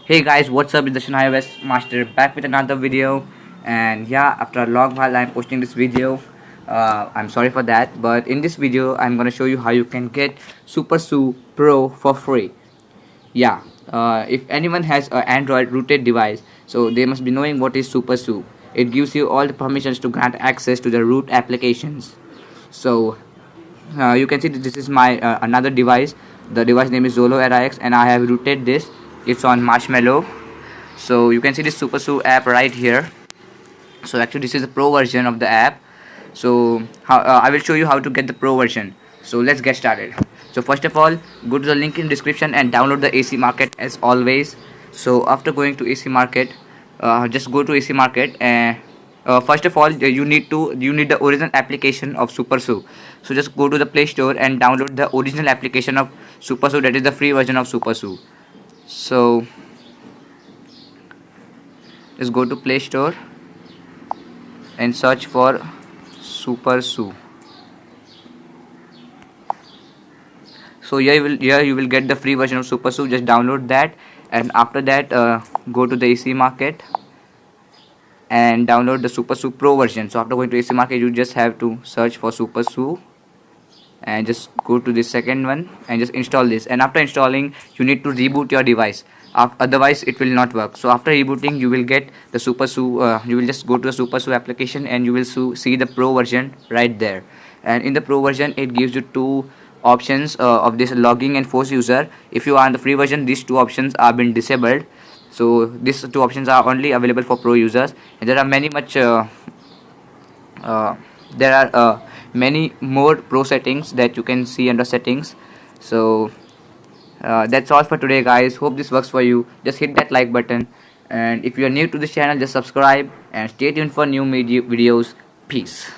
Hey guys, what's up? It's the Shanghai West Master back with another video, and yeah, after a long while I'm posting this video. I'm sorry for that, but in this video I'm gonna show you how you can get SuperSU Pro for free. Yeah, if anyone has an Android rooted device, so they must be knowing what is SuperSU. It gives you all the permissions to grant access to the root applications. So you can see that this is my another device. The device name is Zolo RIX, and I have rooted this. It's on Marshmallow. So you can see this SuperSU app right here. So actually this is the pro version of the app. So I will show you how to get the pro version. So let's get started. So first of all, go to the link in description and download the AC Market as always. So after going to AC Market, just go to AC Market, and first of all you need the original application of SuperSU. So just go to the Play Store and download the original application of SuperSU, that is the free version of SuperSU. So just go to Play Store and search for SuperSU. So here you will get the free version of SuperSU. Just download that, and after that go to the AC Market and download the SuperSU Pro version. So after going to AC Market, you just have to search for SuperSU and just go to the second one and just install this. And after installing, you need to reboot your device. Otherwise it will not work. So after rebooting, you will get the SuperSU. You will just go to the SuperSU application and you will see the Pro version right there. And in the Pro version, it gives you two options of this logging and force user. If you are on the free version, these two options are been disabled. So these two options are only available for pro users, and there are many more pro settings that you can see under settings. So that's all for today, guys. Hope this works for you. Just hit that like button, and if you are new to this channel, just subscribe and stay tuned for new videos. Peace.